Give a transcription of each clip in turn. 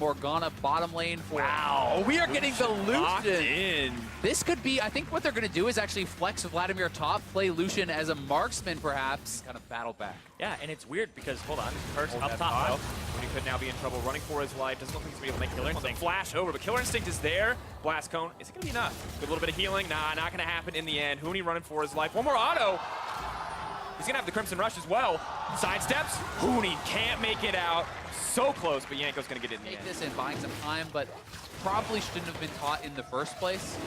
Morgana bottom lane for... Wow. We are getting the Locked Lucian. in. This could be, I think what they're going to do is actually flex Vladimir top, play Lucian as a marksman perhaps. Kind of battle back. Yeah, and it's weird because, hold on, Perks Hold up that top thought. though. When he could now be in trouble, running for his life. Doesn't look like he's going to be able to make Killer Killer Instinct. Instinct. Flash over, but Killer Instinct is there. Blast Cone, is it going to be enough? Good little bit of healing. Nah, not going to happen in the end. Huni running for his life. One more auto. He's going to have the Crimson Rush as well. Sidesteps. Huni can't make it out. So close, but Yanko's going to get it in the Take end. this and buying some time, but probably shouldn't have been taught in the first place.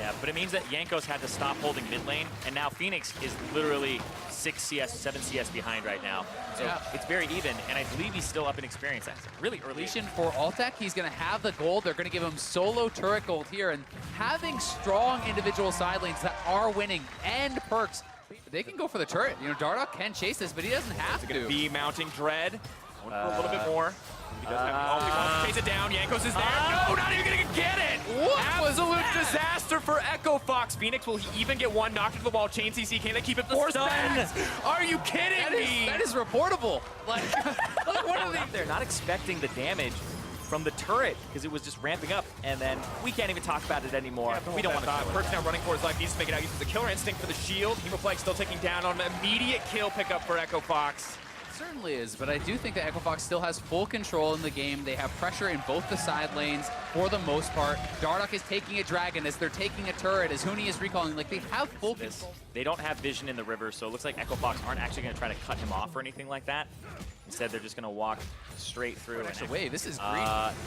Yeah, but it means that Jankos had to stop holding mid lane, and now Phoenix is literally 6 CS, 7 CS behind right now. So Yeah. it's very even, and I believe he's still up in experience. That's really early. Lucian for Altec, he's going to have the gold. They're going to give him solo turret gold here, and having strong individual side lanes that are winning and Perks, they can go for the turret. You know, Dardoch can chase this, but he doesn't have Is it going to. to be mounting Dread? Going for a little bit more. He does have he wants to chase it down. Yankos is there. No, not even going to get it. What Absolute disaster for Echo Fox. Phoenix, will he even get one knocked into the wall? Chain CC, can they keep it? Force bags. Are you kidding me? That is reportable. Like, what are they? They're not expecting the damage from the turret because it was just ramping up, and then we can't even talk about it anymore. We don't want to. Perk's now running for his life. Needs to make it out. Uses the Killer Instinct for the shield. Hemoflag still taking down on an immediate kill pickup for Echo Fox. Certainly is, but I do think that Echo Fox still has full control in the game. They have pressure in both the side lanes for the most part. Dardoch is taking a dragon as they're taking a turret, as Huni is recalling. Like, they have full control. They don't have vision in the river, so it looks like Echo Fox aren't actually going to try to cut him off or anything like that. Instead, they're just going to walk straight through. Extra wave, this is green.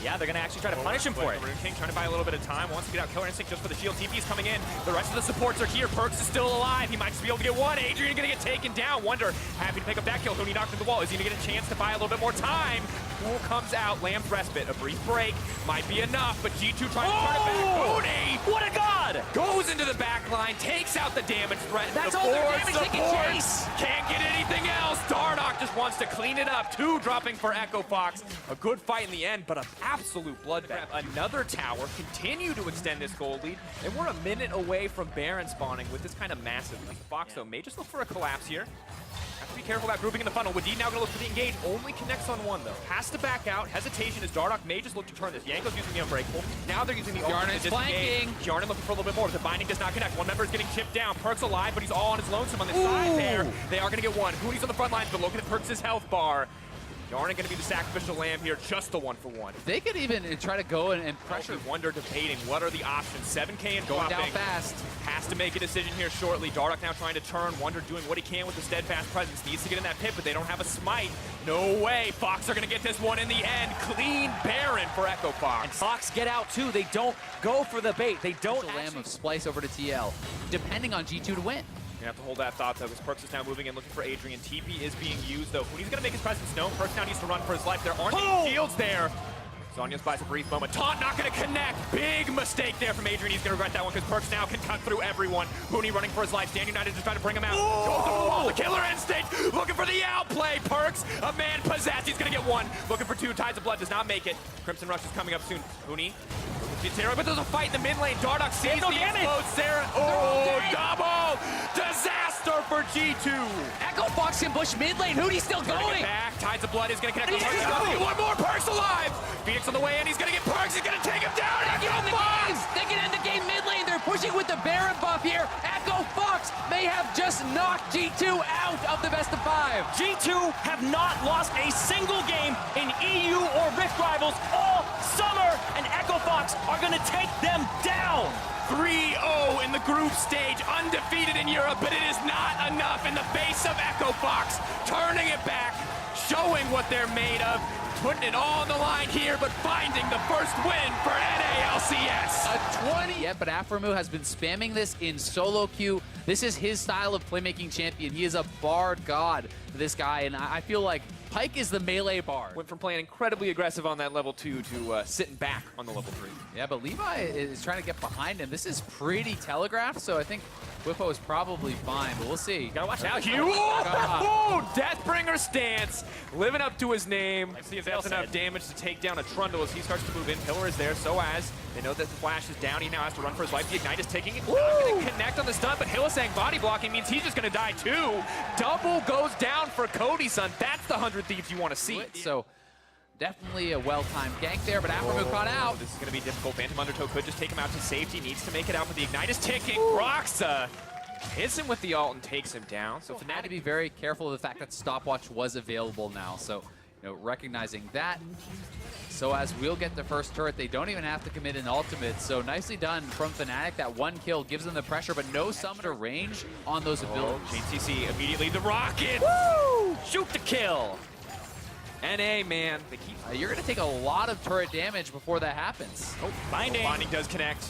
Yeah, they're going to actually try to punish him for it. Rune King trying to buy a little bit of time. Wants to get out Killer Instinct just for the shield. TP's coming in. The rest of the supports are here. Perks is still alive. He might just be able to get one. Adrian going to get taken down. Wonder happy to pick up that kill. Huni knocked through the wall. Is he going to get a chance to buy a little bit more time? Pool comes out. Lamb's Respite. A brief break. Might be enough, but G2 trying to turn it back. Huni! What a god! Goes into the back line, takes out the damage threat. That's the all their board damage they can supports. chase. Can't get anything else. Dardoch just wants to clean it up. 2 dropping for Echo Fox. A good fight in the end, but an absolute bloodbath. Another tower, continue to extend this gold lead, and we're a minute away from Baron spawning with this kind of massive lead. Fox, though, may just look for a collapse here. Have to be careful about grouping in the funnel. Wadid now going to look for the engage. Only connects on one, though. Has to back out. Hesitation as Dardoch may just look to turn this. Yanko's using the Unbreakable. Now they're using the Yarnan's ultimate to disengage. flanking. Yarnan looking for a little bit more. The binding does not connect. One member is getting chipped down. Perk's alive, but he's all on his lonesome on this side there. They are going to get one. Huni's on the front lines, but looking at Perk's health bar. Yarnan going to be the sacrificial lamb here, just the 1-for-1. They could even try to go and pressure. Wonder debating what are the options. 7K and Going dropping. down fast. Has to make a decision here shortly. Dardoch now trying to turn. Wonder doing what he can with the steadfast presence. Needs to get in that pit, but they don't have a smite. No way. Fox are going to get this one in the end. Clean Baron for Echo Fox. And Fox get out too. They don't go for the bait. They don't The lamb actually... of Splice over to TL, depending on G2 to win. You're going to have to hold that thought, though, because Perks is now moving in, looking for Adrian. TP is being used, though. Huni's going to make his presence known. Perks now needs to run for his life. There aren't any shields there. Zhonya's buys a brief moment. Taunt not going to connect. Big mistake there from Adrian. He's going to regret that one because Perks now can cut through everyone. Huni running for his life. Stand United just trying to bring him out. Goes through the wall. The Killer Instinct looking for the outplay. Perks, a man possessed. He's going to get one. Looking for 2. Tides of Blood does not make it. Crimson Rush is coming up soon. Huni. Sarah, but there's a fight in the mid lane. Dardoch sees the explode. Sarah. Oh, double! Disaster for G2. Echo Fox can push mid lane. Huni's still going. Back. Tides of Blood is going to connect. And he's going. One more. Perks alive. Phoenix on the way in. He's going to get Perks. He's going to take him down. They can end the game mid lane. They're pushing with the Baron buff here. Echo Fox may have just knocked G2 out of the best of 5. G2 have not lost a single game in EU or Rift Rivals all summer, and Echo Fox are going to take them down. 3-0 in the group stage, undefeated in Europe, but it is not enough in the face of Echo Fox. Turning it back, showing what they're made of, putting it all on the line here, but finding the first win for NALCS. A 20. Yeah, but Aphromoo has been spamming this in solo queue. This is his style of playmaking champion. He is a bard god, this guy, and I feel like Pyke is the melee bard. Went from playing incredibly aggressive on that level 2 to sitting back on the level 3. Yeah, but Levi is trying to get behind him. This is pretty telegraphed, so I think Whippo is probably fine, but we'll see. Gotta watch out, Hugh. Oh, Deathbringer stance, living up to his name. Let's see if that's enough damage to take down a Trundle as he starts to move in. Pillar is there, so as they know that the flash is down. He now has to run for his life. The Ignite is taking it. Not going to connect on the stun, but Hylissang body blocking means he's just going to die too. Double goes down for Cody, son. That's the 100 Thieves you want to see. So Definitely a well-timed gank there, but Aphromoo caught out. This is going to be difficult. Phantom Undertow could just take him out to safety. Needs to make it out, but the Ignite is ticking. Broxah hits him with the ult and takes him down. So Had to be very careful of the fact that stopwatch was available now. So, recognizing that. So as we'll get the first turret, they don't even have to commit an ultimate. So nicely done from Fnatic. That one kill gives them the pressure, but no summoner range on those abilities. JTC immediately the rocket. Woo! Shoot to kill. NA, man. They keep... You're going to take a lot of turret damage before that happens. Oh, binding. Binding does connect.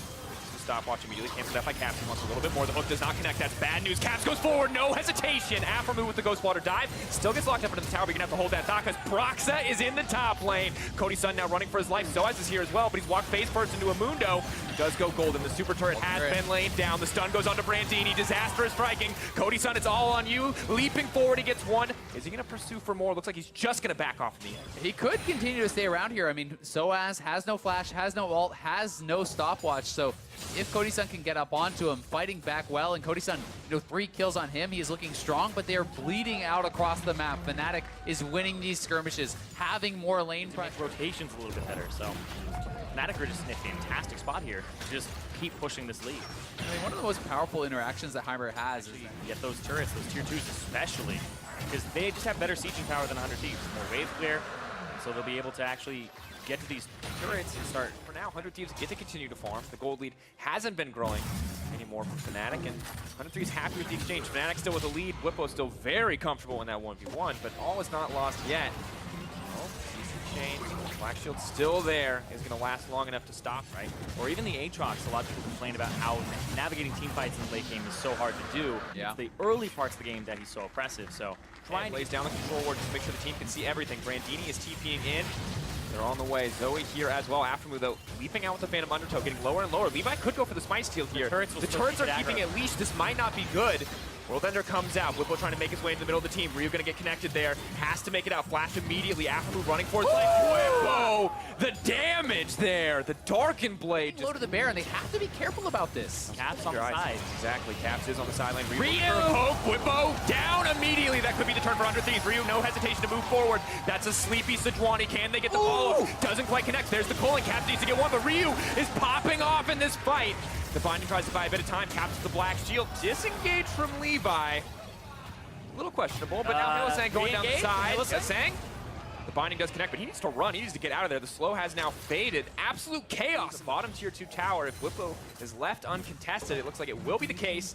Stopwatch immediately cancels that by Caps. He wants a little bit more. The hook does not connect. That's bad news. Caps goes forward. No hesitation. Aphromoo with the Ghost Water dive. Still gets locked up into the tower, but you're going to have to hold that thought because Broxah is in the top lane. Cody Sun now running for his life. Soaz is here as well, but he's walked face first into a Mundo. Does go golden. The super turret has been laid down. The stun goes on to Brandini. Disaster is striking. Cody Sun, it's all on you. Leaping forward, he gets one. Is he going to pursue for more? Looks like he's just going to back off in the end. He could continue to stay around here. I mean, Soaz has no flash, has no ult, has no stopwatch. So if Cody Sun can get up onto him, fighting back well, and Cody Sun, 3 kills on him, he is looking strong, but they are bleeding out across the map. Fnatic is winning these skirmishes, having more lane pressure. Rotations a little bit better, so Fnatic are just in a fantastic spot here to just keep pushing this lead. I mean, one of the most powerful interactions that Heimer has is You get those turrets, those tier 2s especially, because they just have better sieging power than 100 Thieves. More wave clear, so they'll be able to actually get to these turrets and start. For now, 100 Thieves get to continue to farm. The gold lead hasn't been growing anymore from Fnatic, and 100 Thieves happy with the exchange. Fnatic still with the lead. Whippo still very comfortable in that 1v1, but all is not lost yet. Oh, CC chain. Black Shield's still there. Is going to last long enough to stop, right? Or even the Aatrox, a lot of people complain about how navigating team fights in the late game is so hard to do. Yeah. It's the early parts of the game that he's so oppressive, so Ryan lays down the control ward just to make sure the team can see everything. Brandini is TPing in. They're on the way. Zoe here as well. Aphromoo, though, leaping out with the Phantom Undertow, getting lower and lower. Levi could go for the Smite Steal here. The turrets are keeping at least. This might not be good. World Ender comes out. Whippo trying to make his way in the middle of the team. Ryu going to get connected there. Has to make it out. Flash immediately. Aphromoo running for his life. Whippo! The damage there. The Darkened Blade. low to the bear, and they have to be careful about this. Caps on the side. Exactly. Caps is on the sideline. Ryu! Poke. Whippo down immediately. That could be the turn for 100 Thieves. Ryu, no hesitation to move forward. That's a sleepy Sejuani. Can they get the follow? Doesn't quite connect. There's the calling. Caps needs to get one, but Ryu is popping off in this fight. The Binding tries to buy a bit of time. Caps with the black shield. Disengaged from Levi. A little questionable, but now Hylissang going down the side. Hylissang. The Binding does connect, but he needs to run. He needs to get out of there. The slow has now faded. Absolute chaos. Bottom tier 2 tower. If Whippo is left uncontested, it looks like it will be the case.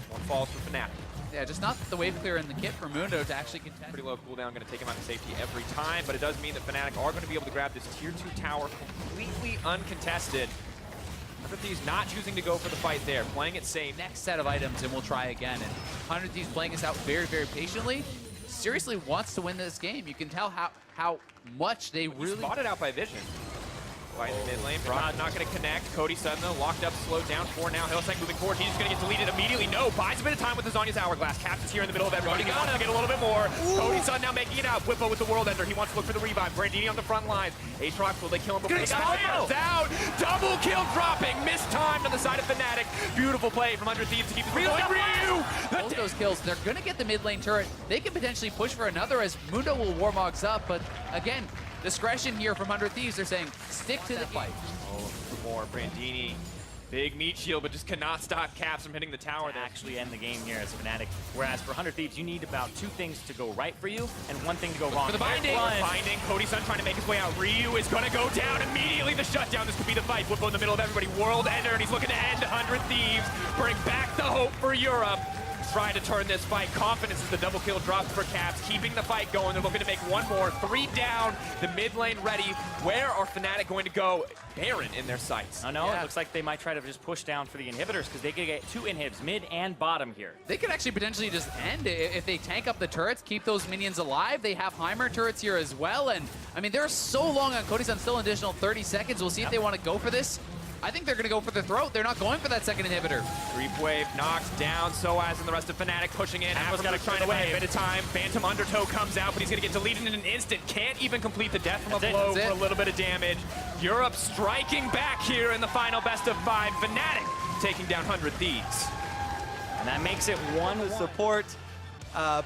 One falls for Fnatic. Yeah, just not the wave clear in the kit for Mundo to actually contest. Pretty low cooldown, going to take him out to safety every time, but it does mean that Fnatic are going to be able to grab this tier 2 tower completely uncontested. 100 Thieves not choosing to go for the fight there, playing it safe. Next set of items, and we'll try again. And 100 Thieves playing this out very, very patiently. Seriously wants to win this game. You can tell how much they really spotted out by Vision. Right in the mid lane. Brock not going to connect. Cody Sun, though, locked up, slowed down for now. Hylissang moving forward. He's just going to get deleted immediately. No, buys a bit of time with his Zanya's Hourglass. Caps is here in the middle of everybody. He wants to get a little bit more. Cody Sun now making it out. Whippo with the World Ender. He wants to look for the revive. Brandini on the front lines. Aatrox, will they kill him before he gets out? Double kill dropping. Mistimed on the side of Fnatic. Beautiful play from 100 Thieves to keep this going. Ryu! both those kills. They're going to get the mid lane turret. They can potentially push for another as Mundo will Warmogs up. But again, discretion here from 100 Thieves. They're saying stick to the fight. Oh, for more. Brandini. Big meat shield, but just cannot stop Caps from hitting the tower. To actually end the game here as Fnatic. Whereas for 100 Thieves, you need about 2 things to go right for you and 1 thing to go wrong. For the Binding. Binding. Cody Sun trying to make his way out. Ryu is going to go down immediately. The shutdown. This could be the fight. Whippo in the middle of everybody. World Ender, and he's looking to end 100 Thieves. Bring back the hope for Europe. Trying to turn this fight. Confidence as the double kill drops for Caps. Keeping the fight going. They're looking to make 1 more. 3 down. The mid lane ready. Where are Fnatic going to go? Baron in their sights. Oh no, it looks like they might try to just push down for the inhibitors because they could get 2 inhibs, mid and bottom here. They could actually potentially just end it if they tank up the turrets, keep those minions alive. They have Heimer turrets here as well. And I mean, they're so long on Cody Sun, still an additional 30 seconds. We'll see if they want to go for this. I think they're going to go for the throat. They're not going for that second inhibitor. Creep wave knocks down Soaz and the rest of Fnatic pushing in. Apple's got to try to buy a bit of time. Phantom Undertow comes out, but he's going to get deleted in an instant. Can't even complete the death from a blow for a little bit of damage. Europe striking back here in the final best of 5. Fnatic taking down 100 Thieves. And that makes it 1-1. Support.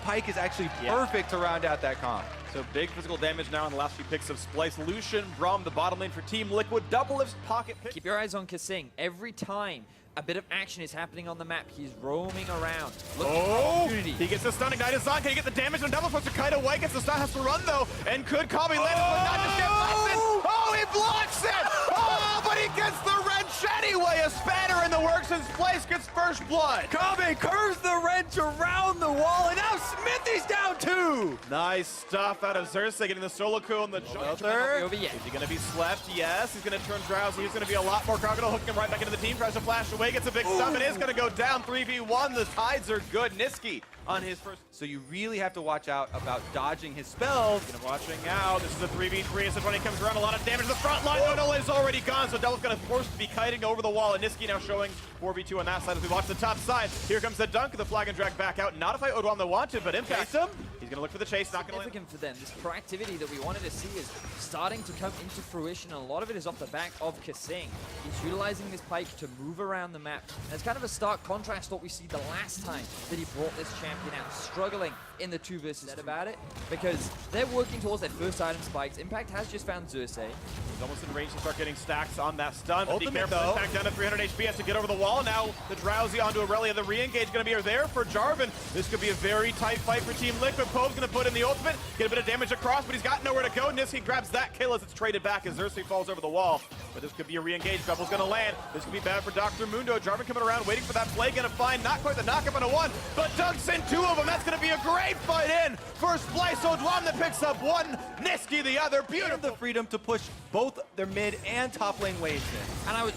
Pyke is actually perfect to round out that comp. So big physical damage now on the last few picks of Splyce. Lucian, Braum, the bottom lane for Team Liquid. Double lifts, pocket pick. Keep your eyes on Kasing. Every time a bit of action is happening on the map, he's roaming around. Looking for opportunity. He gets the stun, Ignite is on. Can he get the damage on double force? Kaido White gets the stun, has to run though. And could Kami land it, but not just get blasted. Oh, he blocks it! Oh, but he gets the wrench anyway. A spanner in the works, and Splyce gets first blood. Kami curves the wrench around the wall, and now Smithy's down too. Nice stuff out of Xerxes, getting the solo coup on the jump. Over yet. Is he going to be slept? Yes. He's going to turn drowsy. He's going to be a lot more Crocodile, hooking him right back into the team. Tries to flash away, gets a big stun, and is going to go down 3v1. The tides are good. Niski on his first. So you really have to watch out about dodging his spells. Watching out. This is a 3v3 as when he comes around. A lot of damage to the front line. Odol is already gone, so Devil's going to force to be kiting over the wall. And Niski now showing 4v2 on that side as we watch the top side. Here comes the dunk. The flag and drag back out. Not if I Odol on the wanted, but Impact him. He's going to look for the chase. Not going to Significant for them. This proactivity that we wanted to see is starting to come into fruition, and a lot of it is off the back of Kasing. He's utilizing this pike to move around the map. And it's kind of a stark contrast to what we see the last time that he brought this champion out, struggling in the 2 versus 2 about it, because they're working towards that first item spikes. Impact has just found Xerxes. He's almost in range to start getting stacks on that stun. But be Ultimate, careful. though. Impact down to 300 HP. Has to get over the wall. Now the Drowsy onto Aurelia. The re-engage going to be there for Jarvan. This could be a very tight fight for Team Liquid. Poe's going to put in the ultimate, get a bit of damage across, but he's got nowhere to go. Niski grabs that kill as it's traded back as Xerxes falls over the wall. But this could be a re-engage. Double's going to land. This could be bad for Dr. Mundo. Jarvan coming around, waiting for that play. Going to find not quite the knockup on a 1, but dunks in 2 of them. That's going to be a great fight in for Splyce. Odwan that picks up 1, Niski the other. Beautiful. The freedom to push both their mid and top lane waves in. And I was,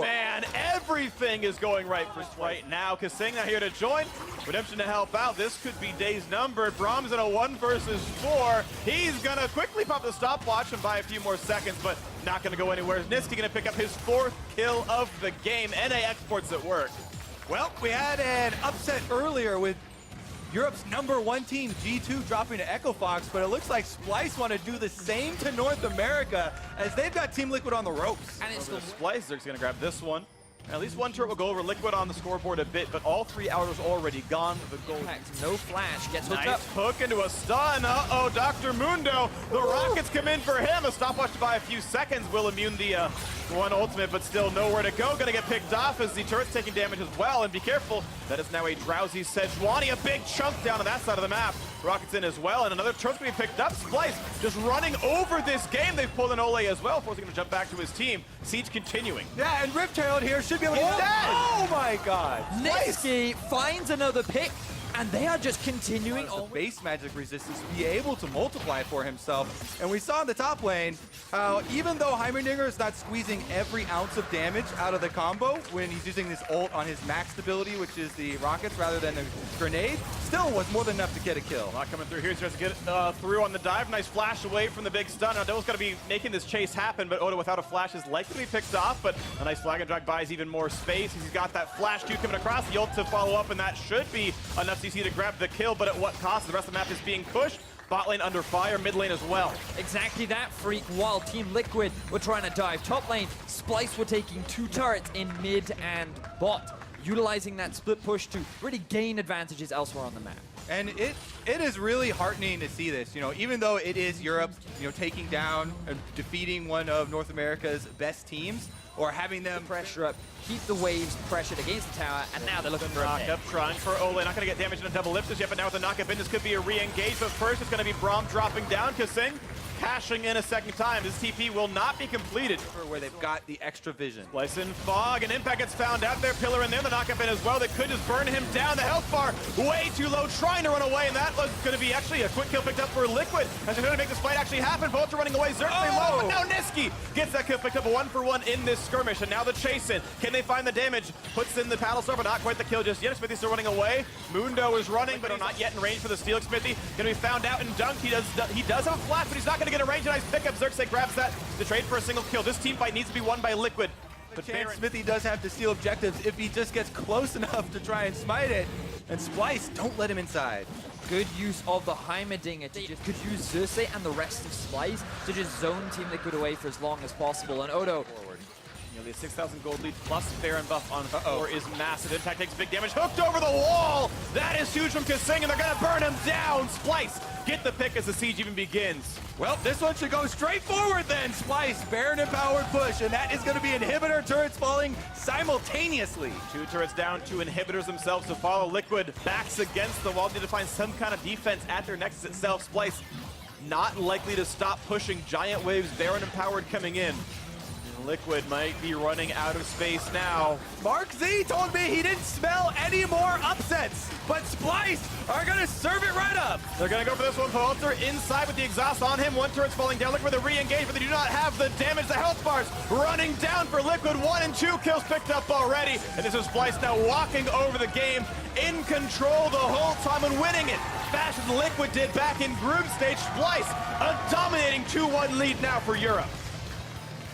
Man, everything is going right for Splyce. Now Kasing not here to join. Redemption to help out. This could be days numbered. Braum's in a 1 versus 4. He's going to quickly pop the stopwatch and buy a few more seconds, but not going to go anywhere. Niski going to pick up his 4th kill of the game. NA Exports at work. Well, we had an upset earlier with Europe's #1 team, G2, dropping to Echo Fox, but it looks like Splyce want to do the same to North America as they've got Team Liquid on the ropes. and it's Over to Splyce, they're going to grab this one. At least one turret will go over. Liquid on the scoreboard a bit, but all 3 hours already gone. The goal. Impact, no flash, gets hooked Nice up. hook into a stun. Uh-oh, Dr. Mundo. The Rockets come in for him. A stopwatch to buy a few seconds will immune the 1 ultimate, but still nowhere to go. Gonna get picked off as the turret's taking damage as well. And be careful, that is now a Drowsy Sejuani. A big chunk down on that side of the map. Rockets in as well, and another turret's gonna be picked up. Splyce just running over this game. They've pulled an Ole as well, forcing him to jump back to his team. Siege continuing. Yeah, and Rift Herald here should be able to get that. Oh my god. Niski finds another pick, and they are just continuing The on. base magic resistance to be able to multiply for himself. And we saw in the top lane how even though Heimerdinger is not squeezing every ounce of damage out of the combo when he's using this ult on his maxed ability, which is the rockets rather than the grenade, still was more than enough to get a kill. A lot coming through here. He tries to get through on the dive. Nice flash away from the big stun. Now Devil's going to be making this chase happen, but Oda without a flash is likely to be picked off, but a nice flag and drag buys even more space. He's got that flash Q coming across, the ult to follow up, and that should be enough CC to grab the kill, but at what cost? The rest of the map is being pushed. Bot lane under fire, mid lane as well. Exactly that, Freak. While Team Liquid were trying to dive top lane, Splyce were taking 2 turrets in mid and bot, utilizing that split push to really gain advantages elsewhere on the map. And it is really heartening to see this. You know, even though it is Europe, you know, taking down and defeating one of North America's best teams, or having them Pressure up, keep the waves pressured against the tower, and now they're looking for a pick. Knock-up, trying for Ole. Not going to get damage in a double lift just yet, but now with the knock-up in, this could be a re-engage. But first, it's going to be Braum dropping down. Kasing cashing in a second time. This TP will not be completed. where they've got the extra vision. Splice in Fog, and Impact gets found out there. Pillar in there, the knock-up in as well. That could just burn him down. The health bar way too low, trying to run away, and that was going to be actually a quick kill picked up for Liquid. As they're going to make this fight actually happen. Both are running away. Xerxes low, but now Niski gets that kill picked up, a 1-for-1 in this skirmish, and now the chase in. Can they find the damage? Puts in the paddle star, but not quite the kill just yet. Smithy's still running away. Mundo is running, but not yet in range for the steal. Smithy going to be found out and dunked. He does have a flash, but he's not going to get a range. A nice pickup. Xerxes grabs that to trade for a single kill. This team fight needs to be won by Liquid. But Smithy does have to steal objectives if he just gets close enough to try and smite it. And Splyce, don't let him inside. Good use of the Heimerdinger to just could use Xerxes and the rest of Splyce to just zone Team Liquid away for as long as possible. And Odo, Nearly a 6,000 gold lead plus Baron buff on 4 is massive. Impact takes big damage. Hooked over the wall! That is huge from Kasing, and they're going to burn him down. Splice, get the pick as the siege even begins. Well, this one should go straight forward then. Splice, Baron empowered push, and that is going to be inhibitor turrets falling simultaneously. 2 turrets down, 2 inhibitors themselves to follow. Liquid backs against the wall. Need to find some kind of defense at their nexus itself. Splice not likely to stop pushing. Giant waves, Baron empowered coming in. Liquid might be running out of space now. Mark Z told me he didn't smell any more upsets, but Splice are going to serve it right up. They're going to go for this one. Poelter inside with the exhaust on him. 1 turret's falling down. Liquid with a re-engage, but they do not have the damage. The health bars running down for Liquid. 1 and 2 kills picked up already. And this is Splice now walking over the game, in control the whole time and winning it. Fast as Liquid did back in group stage. Splice, a dominating 2-1 lead now for Europe.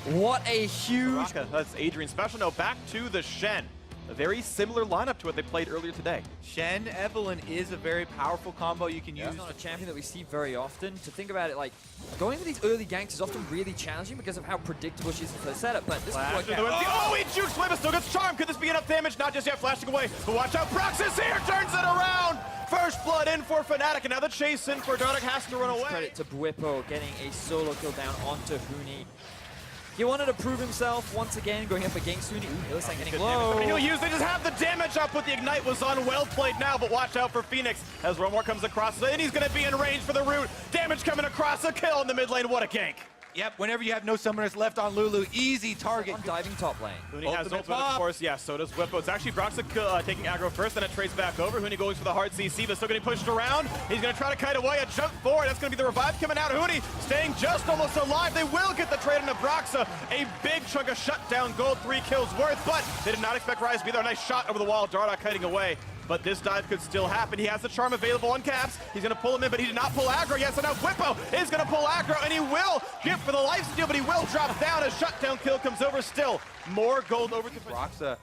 What a huge... That's Adrian special. Now back to the Shen. A very similar lineup to what they played earlier today. Shen Evelyn is a very powerful combo you can use. It's not a champion that we see very often. To think about it, like, going for these early ganks is often really challenging because of how predictable she is in the setup, but this Flash is to the oh, he jukes Wimba, still gets charm. Could this be enough damage? Not just yet, flashing away. But watch out, Proxys here, turns it around. First blood in for Fnatic, and now the chase in for Dardoch has to run away. Credit to Bwipo getting a solo kill down onto Huni. He wanted to prove himself once again, going up against Huni. Ooh, looks like getting low. He'll use, they just have the damage up, but the Ignite was on. Well played now, but watch out for Phoenix as Romar comes across, and he's gonna be in range for the root. Damage coming across, a kill in the mid lane, what a gank. Yep, whenever you have no summoners left on Lulu, easy target. On diving top lane. Huni has Ultimate ultimate, of pop. course. Yeah, so does Bwipo. It's actually Broxah taking aggro first, then it trades back over. Huni goes for the hard CC, but still getting pushed around. He's going to try to kite away, a jump forward. That's going to be the revive coming out. Huni staying just almost alive. They will get the trade into Broxah. A big chunk of shutdown gold, 3 kills worth, but they did not expect Ryze to be there. A nice shot over the wall. Dardoch kiting away. But this dive could still happen. He has the charm available on Caps. He's going to pull him in, but he did not pull aggro yet. So now Bwipo is going to pull aggro, and he will get for the lifesteal, but he will drop down. A shutdown kill comes over still. More gold over to Broxah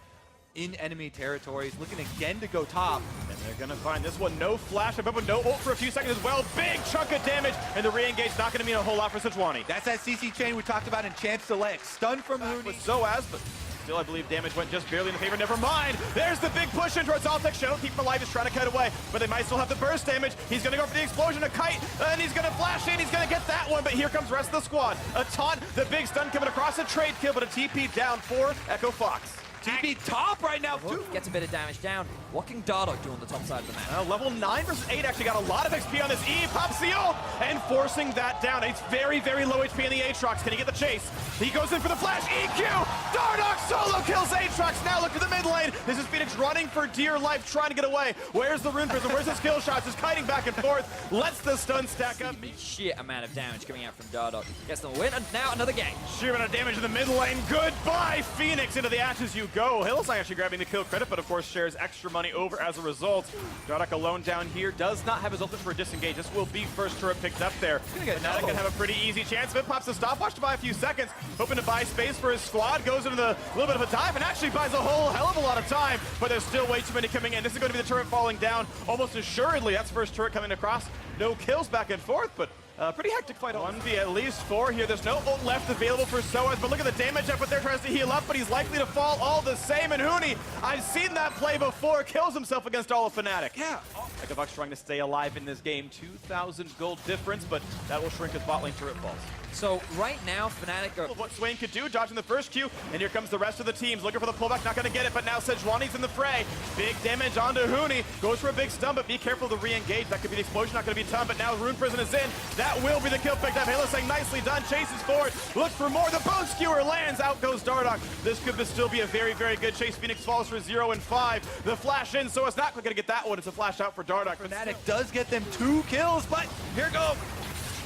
in enemy territories, looking again to go top. And they're going to find this one. No flash, but no ult for a few seconds as well. Big chunk of damage, and the re-engage not going to mean a whole lot for Sejuani. That's that CC chain we talked about in Champ Select. Stun from Huni. With Soaz, but still, I believe damage went just barely in the favor. Never mind. There's the big push in towards Altec. Shadow Keep alive is trying to cut away, but they might still have the burst damage. He's going to go for the explosion, a kite, and he's going to flash in. He's going to get that one, but here comes the rest of the squad. A taunt, the big stun coming across, a trade kill, but a TP down for Echo Fox. TP top right now, too. Gets a bit of damage down. What can Dardoch do on the top side of the map? Level 9 versus 8 actually got a lot of XP on this E. Pops the ult and forcing that down. It's very, very low HP in the Aatrox. Can he get the chase? He goes in for the flash. EQ! Dardoch solo kills Aatrox. Now look to the mid lane. This is Phoenix running for dear life, trying to get away. Where's the Rune Prism? Where's the skill shots? Just kiting back and forth. Lets the stun stack up. Sheer amount of damage coming out from Dardoch. Gets them a win, and now another game. Sheer amount of damage in the mid lane. Goodbye, Phoenix. Into the ashes you go. Hillside actually grabbing the kill credit, but of course shares extra money over as a result. Dardoch alone down here does not have his ultimate for a disengage. This will be first turret picked up there. Fnatic can have a pretty easy chance. But pops the stopwatch to buy a few seconds, hoping to buy space for his squad. Goes into the little bit of a dive and actually buys a whole hell of a lot of time, but there's still way too many coming in. This is going to be the turret falling down almost assuredly. That's first turret coming across. No kills back and forth, but pretty hectic fight. 1v at least 4 here. There's no ult left available for Soaz, but look at the damage up there. Tries to heal up, but he's likely to fall all the same. And Huni, I've seen that play before, kills himself against all of Fnatic. Yeah. Echofox trying to stay alive in this game. 2,000 gold difference, but that will shrink as bot lane turret falls. So right now, Fnatic are... What Swain could do, dodging the first Q, and here comes the rest of the teams. Looking for the pullback, not going to get it, but now Sejuani's in the fray. Big damage onto Huni. Goes for a big stun, but be careful to re-engage. That could be the explosion, not going to be a ton, but now Rune Prison is in. That will be the kill picked up. Halo saying nicely done, chases forward, looks for more. The Bone Skewer lands, out goes Dardoch. This could still be a very, very good chase. Phoenix falls for 0 and 5. The flash in, so it's not going to get that one. It's a flash out for Dardoch. Fnatic does get them 2 kills, but here goes.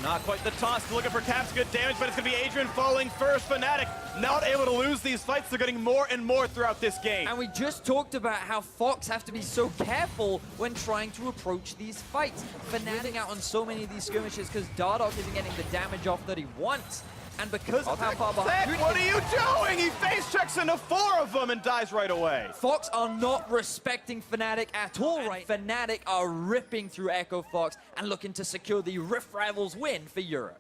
Not quite the toss. Looking for Caps, good damage, but it's going to be Adrian falling first. Fnatic not able to lose these fights. They're getting more and more throughout this game. And we just talked about how Fox have to be so careful when trying to approach these fights. Fnatic out on so many of these skirmishes because Dardoch isn't getting the damage off that he wants. And because of how far behind... What are you doing? He face checks into 4 of them and dies right away. Fox are not respecting Fnatic at all right. Fnatic are ripping through Echo Fox and looking to secure the Rift Rivals win for Europe.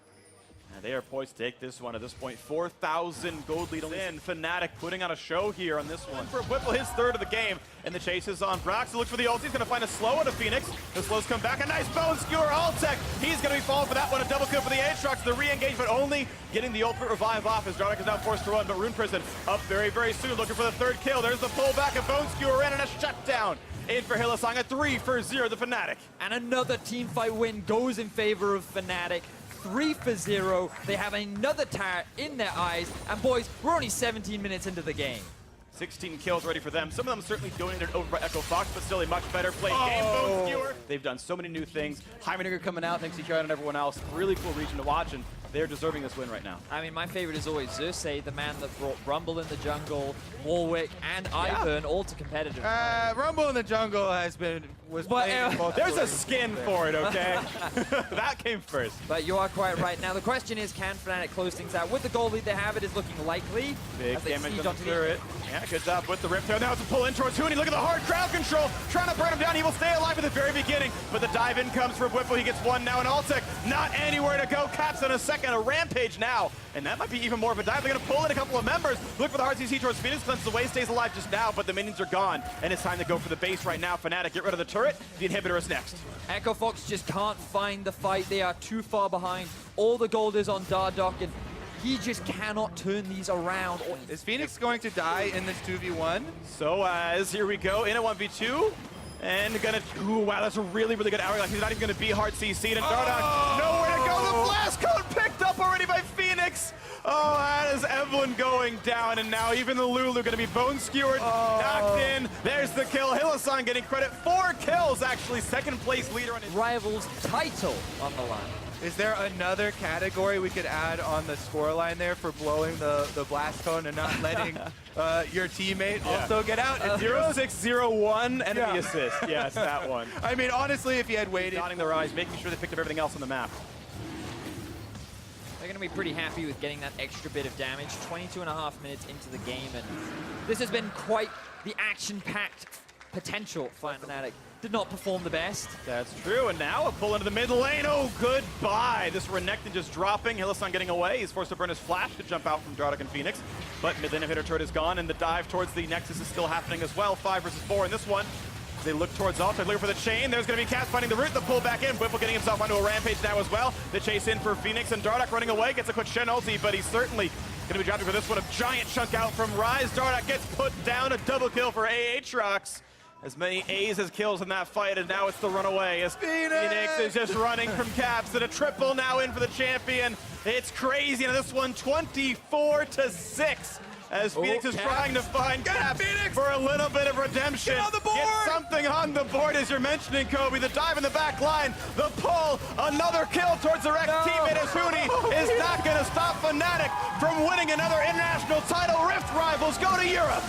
And they are poised to take this one at this point. 4,000 gold lead in. Fnatic putting on a show here on this one. For Whipple, his third of the game. And the chase is on Brax. He looks for the ult. He's going to find a slow on a Phoenix. The slows come back. A nice bone skewer Altec. He's going to be falling for that one. A double kill for the Aatrox. The re-engage, but only getting the ultimate revive off as Dardoch is now forced to run. But Rune Prison up very, very soon. Looking for the third kill. There's the pullback of bone skewer in and a shutdown. In for Hylissang, a 3-0 the Fnatic. And another team fight win goes in favor of Fnatic. 3-0. They have another tower in their eyes. And boys, we're only 17 minutes into the game. 16 kills ready for them. Some of them certainly donated over by Echo Fox, but still a much better played game. Bone skewer. They've done so many new things. Heimerdinger coming out, thanks to Kieran and everyone else. Really cool region to watch, and they're deserving this win right now. I mean, my favorite is always Xerxes, the man that brought Rumble in the jungle, Warwick, and Ivern all to competitive. Rumble in the Jungle was played both There's a ways. skin for it, okay? That came first. But you are quite right. Now, the question is, can Fnatic close things out? With the goal lead they have, it is looking likely. Big as they damage siege on the onto turret. Yeah, good job with the rip there. Now it's a pull in towards Huni. Look at the hard crowd control. Trying to burn him down. He will stay alive at the very beginning. But the dive in comes for Whipple. He gets one now. And Altec not anywhere to go. Caps in a second. A rampage now. And that might be even more of a dive. They're going to pull in a couple of members. Look for the hard CC towards Phoenix. Cleanses the way, stays alive just now. But the minions are gone. And it's time to go for the base right now. Fnatic, get rid of the turret. The inhibitor is next. Echo Fox just can't find the fight. They are too far behind. All the gold is on Dardoch, and he just cannot turn these around. Is Phoenix going to die in this 2v1? So as here we go in a 1v2. And gonna, ooh, wow, that's a really, really good hourglass. He's not even gonna be hard CC'd, and Dardoch, nowhere to go. The blast code picked up already by Phoenix. Oh, that is Evelyn going down, and now even the Lulu gonna be bone skewered, knocked in. There's the kill. Hylissang getting credit. 4 kills, actually. Second place leader on his Rivals title on the line. Is there another category we could add on the scoreline there for blowing the blast cone and not letting your teammate also get out? It's 0601 enemy assist. Yeah, it's that one. I mean, honestly, if you had waited. Dotting their eyes, making sure they picked up everything else on the map. They're going to be pretty happy with getting that extra bit of damage. 22.5 minutes into the game, and this has been quite the action-packed potential for Fnatic. Did not perform the best. That's true, and now a pull into the mid lane. Oh, goodbye. This Renekton just dropping. Hylissang getting away. He's forced to burn his flash to jump out from Dardoch and Phoenix. But mid lane inhibitor turret is gone, and the dive towards the Nexus is still happening as well. 5 versus 4 in this one. As they look towards Altec, looking for the chain. There's going to be Cass finding the route, the pull back in. Whipple getting himself onto a rampage now as well. The chase in for Phoenix, and Dardoch running away. Gets a quick Shen ulti, but he's certainly going to be dropping for this one. A giant chunk out from Rise. Dardoch gets put down. A double kill for Aatrox. As many A's as kills in that fight, and now it's the runaway as Phoenix is just running from Caps, and a triple now in for the champion. It's crazy, and this one 24-6 as Phoenix is trying to find Caps for a little bit of redemption. Get on the board! Get something on the board as you're mentioning, Kobe. The dive in the back line, the pull, another kill towards the Rex teammate as Huni is not going to stop Fnatic from winning another international title. Rift rivals go to Europe.